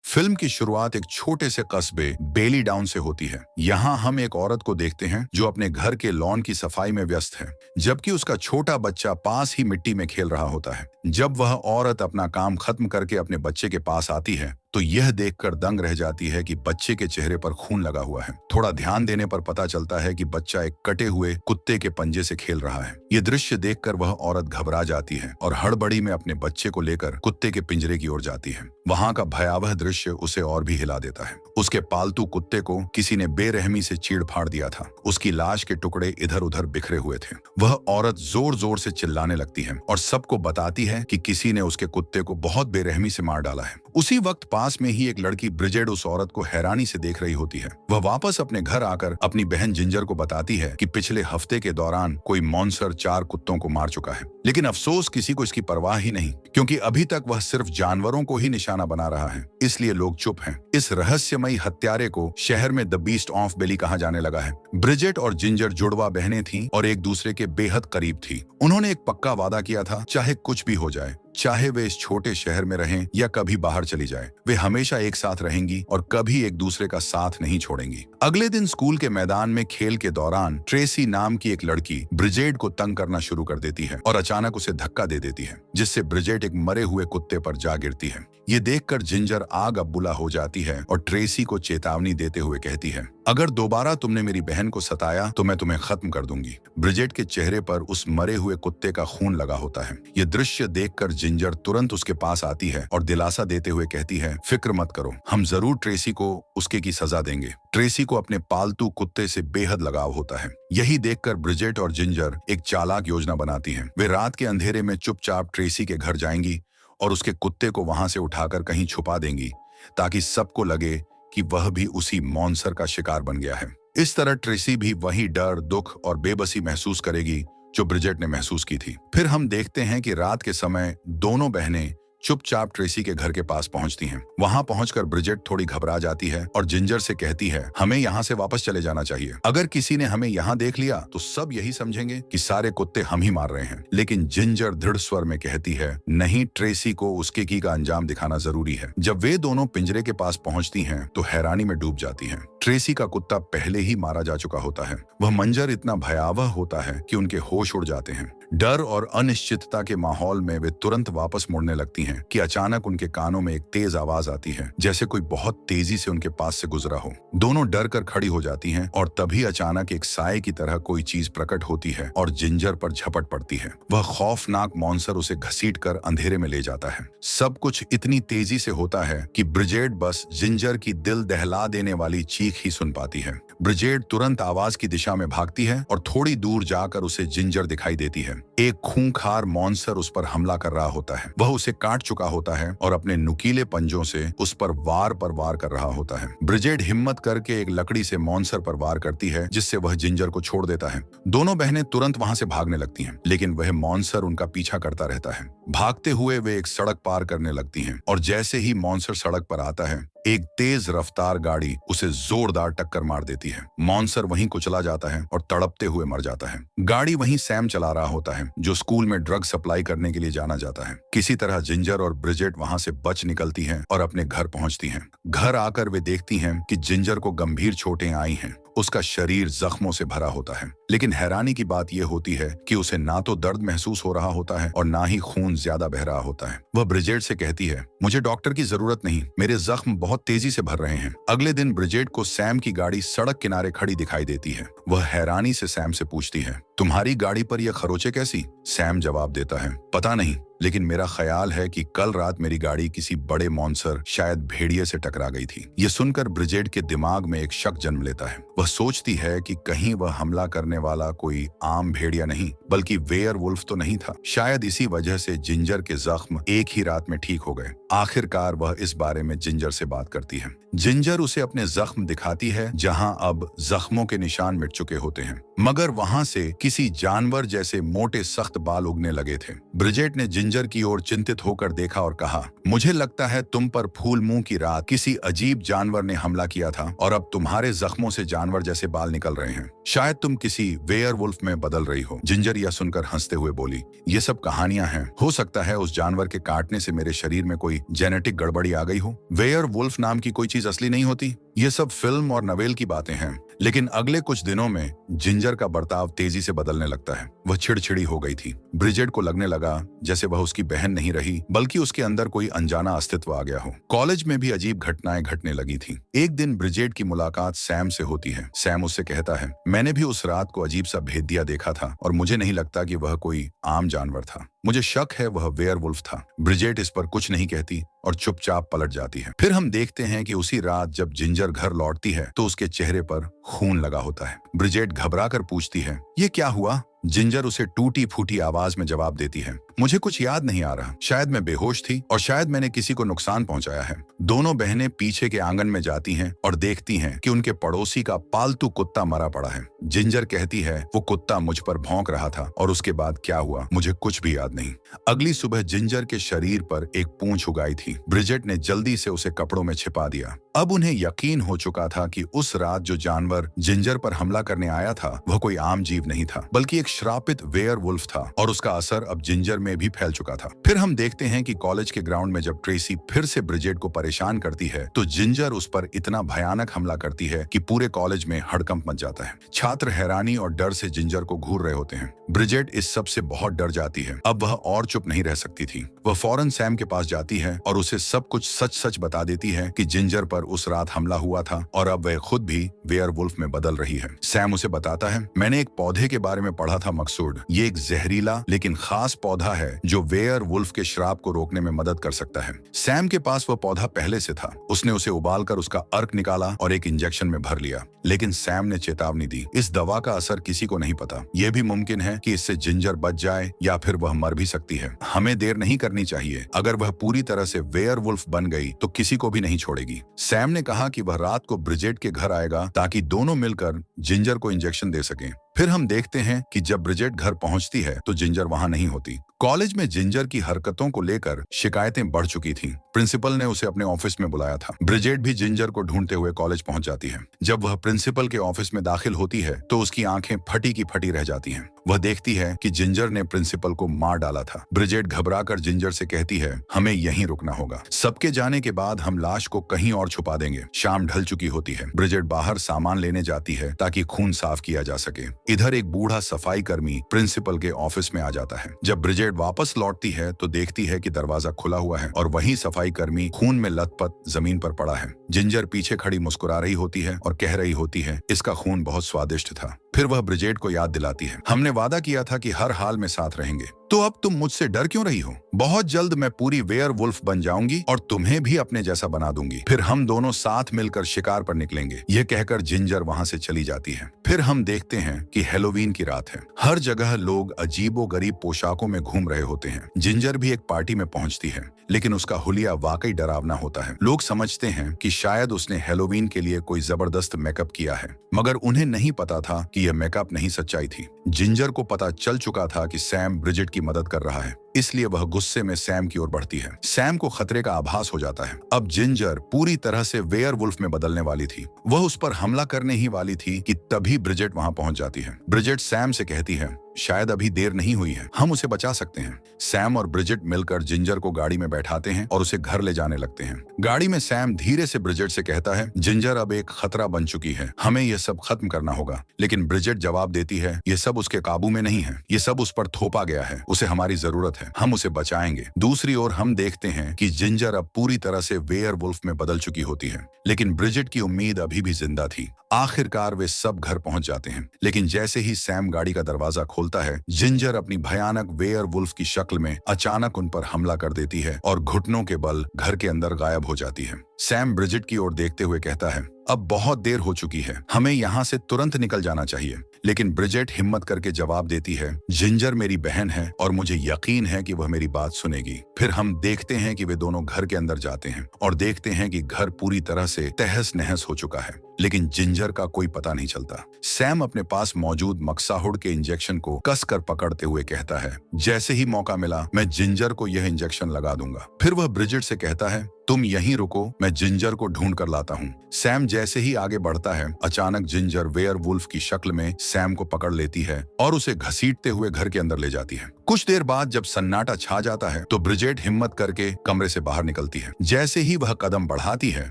Film की शुरुआत एक छोटे से कस्बे बेली डाउन से होती है। यहाँ हम एक औरत को देखते हैं जो अपने घर के लॉन की सफाई में व्यस्त है, जबकि उसका छोटा बच्चा पास ही मिट्टी में खेल रहा होता है। जब वह औरत अपना काम खत्म करके अपने बच्चे के पास आती है तो यह देखकर दंग रह जाती है कि बच्चे के चेहरे पर खून लगा हुआ है। थोड़ा ध्यान देने पर पता चलता है कि बच्चा एक कटे हुए कुत्ते के पंजे से खेल रहा है। ये दृश्य देखकर वह औरत घबरा जाती है और हड़बड़ी में अपने बच्चे को लेकर कुत्ते के पिंजरे की ओर जाती है। वहां का भयावह दृश्य उसे और भी हिला देता है। उसके पालतू कुत्ते को किसी ने बेरहमी से चीड़-फाड़ दिया था। उसकी लाश के टुकड़े इधर उधर बिखरे हुए थे। वह औरत जोर जोर से चिल्लाने लगती है और सबको बताती है कि किसी ने उसके कुत्ते को बहुत बेरहमी से मार डाला है। उसी वक्त पास में ही एक लड़की ब्रिजेड उस औरत को हैरानी से देख रही होती है। वह वापस अपने घर आकर अपनी बहन जिंजर को बताती है कि पिछले हफ्ते के दौरान कोई मॉन्स्टर 4 कुत्तों को मार चुका है। लेकिन अफसोस किसी को इसकी परवाह ही नहीं, क्योंकि अभी तक वह सिर्फ जानवरों को ही निशाना बना रहा है, इसलिए लोग चुप हैं। इस रहस्यमयी हत्यारे को शहर में द बीस्ट ऑफ बेली कहा जाने लगा है। ब्रिजेट और जिंजर जुड़वा बहनें थीं और एक दूसरे के बेहद करीब थी। उन्होंने एक पक्का वादा किया था, चाहे कुछ भी हो जाए, चाहे वे इस छोटे शहर में रहें या कभी बाहर चली जाए, वे हमेशा एक साथ रहेंगी और कभी एक दूसरे का साथ नहीं छोड़ेंगी। अगले दिन स्कूल के मैदान में खेल के दौरान ट्रेसी नाम की एक लड़की ब्रिजेट को तंग करना शुरू कर देती है और अचानक उसे धक्का दे देती है, जिससे ब्रिजेट एक मरे हुए कुत्ते पर जा गिरती है। ये देखकर जिंजर आग अबूला हो जाती है और ट्रेसी को चेतावनी देते हुए कहती है, अगर दोबारा तुमने मेरी बहन को सताया तो मैं तुम्हें खत्म कर दूंगी। ब्रिजेट के चेहरे पर उस मरे हुए कुत्ते का खून लगा होता है। ये दृश्य देखकर जिंजर तुरंत उसके पास आती है और दिलासा देते हुए कहती है, फिक्र मत करो, हम जरूर ट्रेसी को उसके की सजा देंगे। ट्रेसी को अपने पालतू कुत्ते से बेहद लगाव होता है। यही देखकर ब्रिजेट और जिंजर एक चालाक योजना बनाती हैं। वे रात के अंधेरे में चुपचाप ट्रेसी के घर जाएंगी और उसके कुत्ते को वहां से उठाकर कहीं छुपा देंगी, ताकि सबको लगे कि वह भी उसी मॉन्स्टर का शिकार बन गया है। इस तरह ट्रेसी भी वही डर, दुख और बेबसी महसूस करेगी जो ब्रिजेट ने महसूस की थी। फिर हम देखते हैं कि रात के समय दोनों बहनें चुपचाप ट्रेसी के घर के पास पहुंचती हैं। वहां पहुंचकर ब्रिजेट थोड़ी घबरा जाती है और जिंजर से कहती है, हमें यहाँ से वापस चले जाना चाहिए। अगर किसी ने हमें यहाँ देख लिया तो सब यही समझेंगे कि सारे कुत्ते हम ही मार रहे हैं। लेकिन जिंजर दृढ़ स्वर में कहती है, नहीं, ट्रेसी को उसके की का अंजाम दिखाना जरूरी है। जब वे दोनों पिंजरे के पास पहुंचती हैं तो हैरानी में डूब जाती हैं। ट्रेसी का कुत्ता पहले ही मारा जा चुका होता है। वह मंजर इतना भयावह होता है कि उनके होश उड़ जाते हैं। डर और अनिश्चितता के माहौल में वे तुरंत वापस मुड़ने लगती हैं कि अचानक उनके कानों में एक तेज आवाज आती है, जैसे कोई बहुत तेजी से उनके पास से गुजरा हो। दोनों डर कर खड़ी हो जाती हैं और तभी अचानक एक साए की तरह कोई चीज प्रकट होती है और जिंजर पर झपट पड़ती है। वह खौफनाक मॉन्स्टर उसे घसीटकर अंधेरे में ले जाता है। सब कुछ इतनी तेजी से होता है कि ब्रिजेट बस जिंजर की दिल दहला देने वाली चीख ही सुन पाती है। ब्रिजेट तुरंत आवाज की दिशा में भागती है और थोड़ी दूर जाकर उसे जिंजर दिखाई देती है। एक खूंखार मॉन्स्टर उस पर हमला कर रहा होता है। वह उसे काट चुका होता है और अपने नुकीले पंजों से उस पर वार कर रहा होता है। ब्रिजेट हिम्मत करके एक लकड़ी से मॉन्स्टर पर वार करती है, जिससे वह जिंजर को छोड़ देता है। दोनों बहनें तुरंत वहां से भागने लगती हैं, लेकिन वह मॉन्स्टर उनका पीछा करता रहता है। भागते हुए वे एक सड़क पार करने लगती हैं और जैसे ही मॉन्स्टर सड़क पर आता है, एक तेज रफ्तार गाड़ी उसे जोरदार टक्कर मार देती है। मॉन्स्टर वहीं कुचला जाता है और तड़पते हुए मर जाता है। गाड़ी वहीं सैम चला रहा होता है, जो स्कूल में ड्रग सप्लाई करने के लिए जाना जाता है। किसी तरह जिंजर और ब्रिजेट वहां से बच निकलती हैं और अपने घर पहुंचती हैं। घर आकर वे देखती हैं कि जिंजर को गंभीर चोटें आई हैं। उसका शरीर जख्मों से भरा होता है, लेकिन हैरानी की बात यह होती है कि उसे ना तो दर्द महसूस हो रहा होता है और ना ही खून ज्यादा बह रहा होता है। वह ब्रिजेट से कहती है, मुझे डॉक्टर की जरूरत नहीं, मेरे जख्म बहुत तेजी से भर रहे हैं। अगले दिन ब्रिजेट को सैम की गाड़ी सड़क किनारे खड़ी दिखाई देती है। वह हैरानी से सैम से पूछती है, तुम्हारी गाड़ी पर यह खरोचे कैसी? सैम जवाब देता है, पता नहीं, लेकिन मेरा ख्याल है कि कल रात मेरी गाड़ी किसी बड़े मॉन्स्टर, शायद भेड़िए से टकरा गई थी। ये सुनकर ब्रिजेट के दिमाग में एक शक जन्म लेता है। वह सोचती है कि कहीं वह हमला करने वाला कोई आम भेड़िया नहीं, बल्कि वेयरवुल्फ तो नहीं था। शायद इसी वजह से जिंजर के जख्म एक ही रात में ठीक हो गए। आखिरकार वह इस बारे में जिंजर से बात करती है। जिंजर उसे अपने जख्म दिखाती है, जहां अब जख्मों के निशान मिट चुके होते हैं, मगर वहां से किसी जानवर जैसे मोटे सख्त बाल उगने लगे थे। ब्रिजेट ने जिंजर की ओर चिंतित होकर देखा और कहा, मुझे लगता है तुम पर फूल मुंह की रात किसी अजीब जानवर ने हमला किया था और अब तुम्हारे जख्मों से जानवर जैसे बाल निकल रहे हैं। शायद तुम किसी वेयरवुल्फ में बदल रही हो। जिंजर यह सुनकर हंसते हुए बोली, ये सब कहानियां हैं। हो सकता है उस जानवर के काटने से मेरे शरीर में कोई जेनेटिक गड़बड़ी आ गई हो। वेयरवुल्फ नाम की कोई चीज असली नहीं होती। ये सब फिल्म और नवेल की बातें हैं। लेकिन अगले कुछ दिनों में जिंजर का बर्ताव तेजी से बदलने लगता है। वह चिड़चिड़ी हो गई थी। ब्रिजेट को लगने लगा जैसे वह उसकी बहन नहीं रही, बल्कि उसके अंदर कोई अनजाना अस्तित्व आ गया हो। कॉलेज में भी अजीब घटनाएं घटने लगी थी। एक दिन ब्रिजेट की मुलाकात सैम से होती है। सैम उससे कहता है, मैंने भी उस रात को अजीब सा भेदिया देखा था और मुझे नहीं लगता कि वह कोई आम जानवर था। मुझे शक है वह वेयरवुल्फ था। ब्रिजेट इस पर कुछ नहीं कहती और चुपचाप पलट जाती है। फिर हम देखते हैं कि उसी रात जब जिंजर घर लौटती है तो उसके चेहरे पर खून लगा होता है। ब्रिजेट घबराकर पूछती है, ये क्या हुआ? जिंजर उसे टूटी फूटी आवाज में जवाब देती है, मुझे कुछ याद नहीं आ रहा। शायद मैं बेहोश थी और शायद मैंने किसी को नुकसान पहुंचाया है। दोनों बहनें पीछे के आंगन में जाती हैं और देखती हैं कि उनके पड़ोसी का पालतू कुत्ता मरा पड़ा है। जिंजर कहती है, वो कुत्ता मुझ पर भौंक रहा था और उसके बाद क्या हुआ मुझे कुछ भी याद नहीं। अगली सुबह जिंजर के शरीर पर एक पूंछ उगाई थी। ब्रिजेट ने जल्दी से उसे कपड़ों में छिपा दिया। अब उन्हें यकीन हो चुका था कि उस रात जो जानवर जिंजर पर हमला करने आया था वह कोई आम जीव नहीं था, बल्कि एक श्रापित वेयरवुल्फ था और उसका असर अब जिंजर में भी फैल चुका था। फिर हम देखते हैं कि कॉलेज के ग्राउंड में जब ट्रेसी फिर से ब्रिजेट को परेशान करती है तो जिंजर उस पर इतना भयानक हमला करती है कि पूरे कॉलेज में हड़कंप मच जाता है। छात्र हैरानी और डर से जिंजर को घूर रहे होते हैं। ब्रिजेट इस सब से बहुत डर जाती है। अब वह और चुप नहीं रह सकती थी। वह फौरन सैम के पास जाती है और उसे सब कुछ सच सच बता देती है कि जिंजर पर उस रात हमला हुआ था और अब वह खुद भी वेयरवुल्फ में बदल रही है। सैम उसे बताता है, मैंने एक पौधे के बारे में पढ़ा था मकसूद। ये एक जहरीला लेकिन खास पौधा है जो वेयरवुल्फ के श्राप को रोकने में मदद कर सकता है। सैम के पास वह पौधा पहले से था। उसने उसे उबालकर उसका अर्क निकाला और एक इंजेक्शन में भर लिया। लेकिन सैम ने चेतावनी दी, इस दवा का असर किसी को नहीं पता। यह भी मुमकिन है कि इससे जिंजर बच जाए या फिर वह मर भी सकती है। हमें देर नहीं करनी चाहिए। अगर वह पूरी तरह से वेयरवुल्फ बन गई तो किसी को भी नहीं छोड़ेगी। सैम ने कहा कि वह रात को ब्रिजेट के घर आएगा ताकि दोनों मिलकर जिंजर को इंजेक्शन दे सकें। फिर हम देखते हैं कि जब ब्रिजेट घर पहुंचती है तो जिंजर वहां नहीं होती। कॉलेज में जिंजर की हरकतों को लेकर शिकायतें बढ़ चुकी थीं। प्रिंसिपल ने उसे अपने ऑफिस में बुलाया था। ब्रिजेट भी जिंजर को ढूंढते हुए कॉलेज पहुंच जाती है। जब वह प्रिंसिपल के ऑफिस में दाखिल होती है तो उसकी आंखें फटी की फटी रह जाती हैं। वह देखती है कि जिंजर ने प्रिंसिपल को मार डाला था। ब्रिजेट घबराकर जिंजर से कहती है, हमें यहीं रुकना होगा। सबके जाने के बाद हम लाश को कहीं और छुपा देंगे। शाम ढल चुकी होती है। ब्रिजेट बाहर सामान लेने जाती है ताकि खून साफ किया जा सके। इधर एक बूढ़ा सफाई कर्मी प्रिंसिपल के ऑफिस में आ जाता है। जब ब्रिजेट वापस लौटती है तो देखती है कि दरवाजा खुला हुआ है और वही सफाई कर्मी खून में लथपथ जमीन पर पड़ा है। जिंजर पीछे खड़ी मुस्कुरा रही होती है और कह रही होती है, इसका खून बहुत स्वादिष्ट था। फिर वह ब्रिजेट को याद दिलाती है, हमने वादा किया था कि हर हाल में साथ रहेंगे, तो अब तुम मुझसे डर क्यों रही हो? बहुत जल्द मैं पूरी वेयरवुल्फ बन जाऊंगी और तुम्हें भी अपने जैसा बना दूंगी। फिर हम दोनों साथ मिलकर शिकार पर निकलेंगे। यह कहकर जिंजर वहां से चली जाती है। फिर हम देखते हैं कि हैलोवीन की रात है। हर जगह लोग अजीबोगरीब पोशाकों में घूम रहे होते हैं। जिंजर भी एक पार्टी में पहुंचती है, लेकिन उसका हुलिया वाकई डरावना होता है। लोग समझते हैं कि शायद उसने हैलोवीन के लिए कोई जबरदस्त मेकअप किया है, मगर उन्हें नहीं पता था कि यह मेकअप नहीं सच्चाई थी। जिंजर को पता चल चुका था कि सैम ब्रिजेट की मदद कर रहा है, इसलिए वह गुस्से में सैम की ओर बढ़ती है। सैम को खतरे का आभास हो जाता है। अब जिंजर पूरी तरह से वेयरवुल्फ में बदलने वाली थी। वह उस पर हमला करने ही वाली थी कि तभी ब्रिजेट वहां पहुंच जाती है। ब्रिजेट सैम से कहती है, शायद अभी देर नहीं हुई है, हम उसे बचा सकते हैं। सैम और ब्रिजेट मिलकर जिंजर को गाड़ी में बैठाते हैं और उसे घर ले जाने लगते हैं। गाड़ी में सैम धीरे से ब्रिजेट से कहता है, जिंजर अब एक खतरा बन चुकी है, हमें यह सब खत्म करना होगा। लेकिन ब्रिजेट जवाब देती है, यह सब उसके काबू में नहीं है, ये सब उस पर थोपा गया है, उसे हमारी जरूरत है, हम उसे बचाएंगे। दूसरी ओर हम देखते हैं कि जिंजर अब पूरी तरह से वेयरवुल्फ में बदल चुकी होती है, लेकिन ब्रिजेट की उम्मीद अभी भी जिंदा थी। आखिरकार वे सब घर पहुंच जाते हैं, लेकिन जैसे ही सैम गाड़ी का दरवाजा खोलता है, जिंजर अपनी भयानक वेयरवुल्फ की शक्ल में अचानक उन पर हमला कर देती है और घुटनों के बल घर के अंदर गायब हो जाती है। सैम ब्रिजिट की ओर देखते हुए कहता है, अब बहुत देर हो चुकी है, हमें यहाँ से तुरंत निकल जाना चाहिए। लेकिन ब्रिजेट हिम्मत करके जवाब देती है, जिंजर मेरी बहन है और मुझे यकीन है कि वह मेरी बात सुनेगी। फिर हम देखते हैं कि वे दोनों घर के अंदर जाते हैं और देखते हैं कि घर पूरी तरह से तहस नहस हो चुका है, लेकिन जिंजर का कोई पता नहीं चलता। सैम अपने पास मौजूद मक्साहुड के इंजेक्शन को कसकर पकड़ते हुए कहता है, जैसे ही मौका मिला मैं जिंजर को यह इंजेक्शन लगा दूंगा। फिर वह ब्रिजिट से कहता है, तुम यहीं रुको, मैं जिंजर को ढूंढ कर लाता हूँ। सैम जैसे ही आगे बढ़ता है, अचानक जिंजर वेयरवुल्फ की शक्ल में सैम को पकड़ लेती है और उसे घसीटते हुए घर के अंदर ले जाती है। कुछ देर बाद जब सन्नाटा छा जाता है तो ब्रिजेट हिम्मत करके कमरे से बाहर निकलती है। जैसे ही वह कदम बढ़ाती है,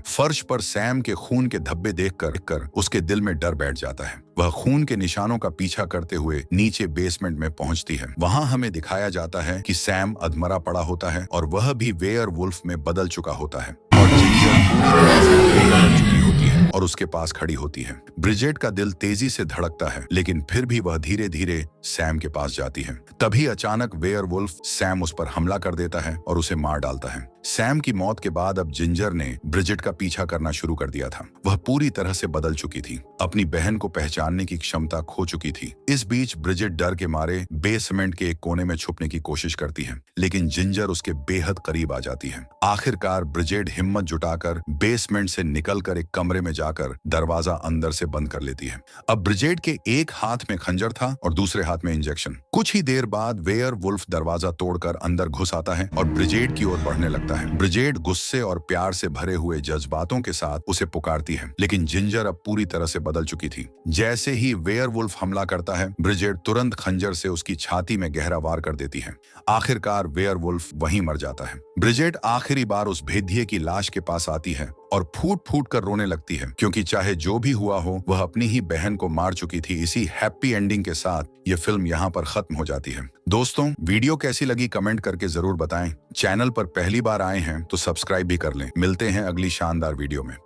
फर्श पर सैम के खून के धब्बे देखकर उसके दिल में डर बैठ जाता है। वह खून के निशानों का पीछा करते हुए नीचे बेसमेंट में पहुंचती है। वहां हमें दिखाया जाता है कि सैम अधमरा पड़ा होता है और वह भी वेयरवुल्फ में बदल चुका होता है और जिंजर पूरी तरह से बदल चुकी होती है और उसके पास खड़ी होती है। ब्रिजेट का दिल तेजी से धड़कता है, लेकिन फिर भी वह धीरे धीरे सैम के पास जाती है। तभी अचानक वेयरवुल्फ सैम उस पर हमला कर देता है और उसे मार डालता है। सैम की मौत के बाद अब जिंजर ने ब्रिजेट का पीछा करना शुरू कर दिया था। वह पूरी तरह से बदल चुकी थी, अपनी बहन को पहचानने की क्षमता खो चुकी थी। इस बीच ब्रिजेट डर के मारे बेसमेंट के एक कोने में छुपने की कोशिश करती है, लेकिन जिंजर उसके बेहद करीब आ जाती है। आखिरकार ब्रिजेट हिम्मत जुटाकर बेसमेंट से निकलकर एक कमरे में जाकर दरवाजा अंदर से बंद कर लेती है। अब ब्रिजेट के एक हाथ में खंजर था और दूसरे हाथ में इंजेक्शन। कुछ ही देर बाद वेयरवुल्फ दरवाजा तोड़कर अंदर घुस आता है और ब्रिजेट की ओर बढ़ने लगता है। ब्रिजेट गुस्से और प्यार से भरे हुए जज्बातों के साथ उसे पुकारती है, लेकिन जिंजर अब पूरी तरह से बदल चुकी थी। जैसे ही वेयरवुल्फ हमला करता है, ब्रिजेट तुरंत खंजर से उसकी छाती में गहरा वार कर देती है। आखिरकार वेयरवुल्फ वहीं मर जाता है। ब्रिजेट आखिरी बार उस भेदिये की लाश के पास आती है और फूट फूट कर रोने लगती है, क्योंकि चाहे जो भी हुआ हो, वह अपनी ही बहन को मार चुकी थी। इसी हैप्पी एंडिंग के साथ ये फिल्म यहाँ पर खत्म हो जाती है। दोस्तों, वीडियो कैसी लगी कमेंट करके जरूर बताएं। चैनल पर पहली बार आए हैं तो सब्सक्राइब भी कर लें। मिलते हैं अगली शानदार वीडियो में।